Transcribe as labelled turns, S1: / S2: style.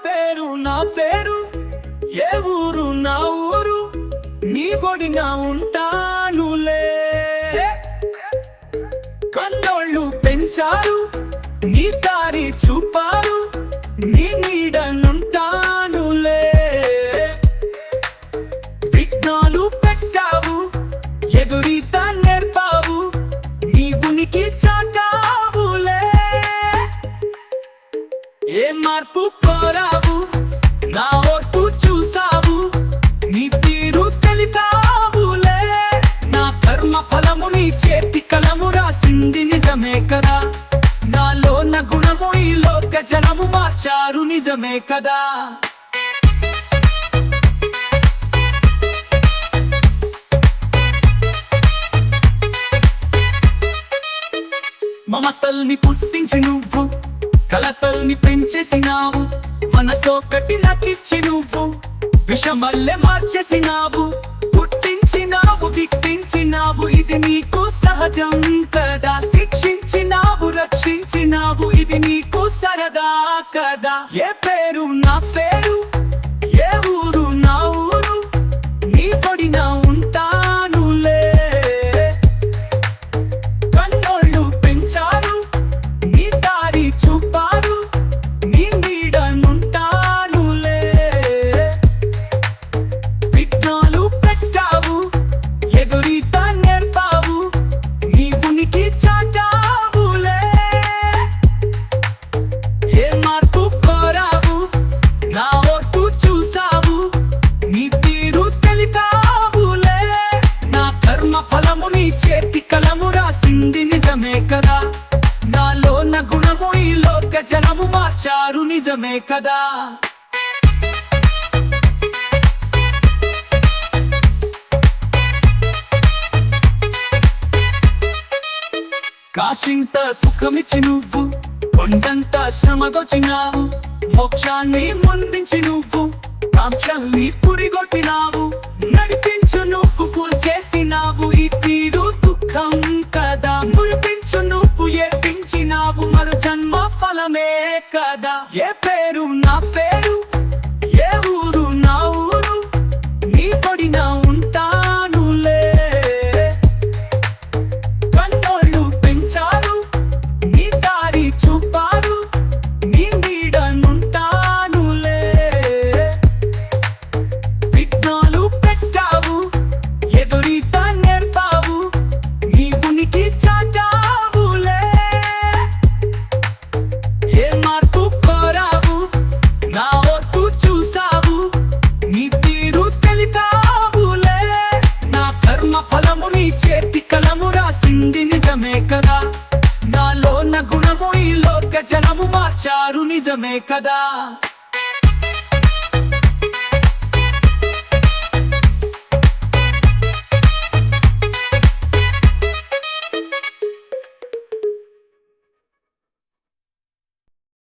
S1: పేరు నా పేరు, ఏ ఊరు నా ఊరు, నీ గొడిగా ఉంటానులే. కన్నోళ్ళు పెంచారు, నీ దారి చూపారు, నీ నీడనుంటానులే. విఘ్నాలు పెట్టావు, ఎదురీత నేర్పావు, నీ ఉనికి చాటావులే. ఏ మార్పు కోరావు, నా ఓర్పు చూసావు, నీ తీరు తెలితావులే. నా కర్మ ఫలము నీ చేతి కలము రాసింది నిజమే కదా. నాలో నా గుణము ఈ లోక జనము మార్చారు నిజమే కదా. మమతల్ని పుట్టించి నువ్వు, కలతల్ని పెంచేసినావు, మనసొకటి నటించి నువ్వు విషమల్లె మార్చేసినావు. పుట్టించినావు, గిట్టించినావు, ఇది నీకు సహజం కదా. శిక్షించినావు, రక్షించినావు, ఇది నీకు సరదా కదా. ఏ పేరు నా పేరు, ఏ ఊరు నా ఊరు, నీ పొడినా ఉంటానులే. కన్నోళ్ళు పెంచారు, నీ దారి చూపారు, నీ నీడనుంటానులే. విఘ్నాలు పెట్టావు, ఎదురీత నేర్పావు, నీ ఉనికి చాటావులే. ఏ మార్పు కోరావు, నా ఓర్పు చూసావు, నీ తీరు తెలితావులే. నా కర్మ ఫలము నీ చేతి కలము రాసింది నిజమే కదా. నాలో నా గుణము ఈ లోక జనము మార్చారు నిజమే కదా. కాశింత సుఖమిచ్చి నువ్వు, కొండంత శ్రమదొచ్చినావు, మోక్షాన్ని ముందించి నువ్వు కాంక్షల్ని పురిగొట్టినావు. నడిపించు నువ్వు, చేసినావు, ఈ తీరు దుఃఖం కదా. మురిపించు నువ్వు, ఏడ్పించినావు, మరు జన్మ ఫలమే కదా. ఏ పేరు నా పేరు, ఏ ఊరు నా ఊరు, నీ పొడినా ఉంటానులే. కన్నోళ్ళు పెంచారు, నీ దారి చూపారు, నీ నీడనుంటానులే. విఘ్నాలు పెట్టావు, ఎదురీత నేర్పావు, నీ ఉనికి చాటావులే. ఏ మార్పు కోరావు, నా ఓర్పు చూసావు, నీ తీరు తెలితావులే. నా కర్మ ఫలము నీ చేతి కలము రాసింది నిజమే కదా. నాలో నా గుణము ఈ లోక జనము మార్చారు నిజమే కదా.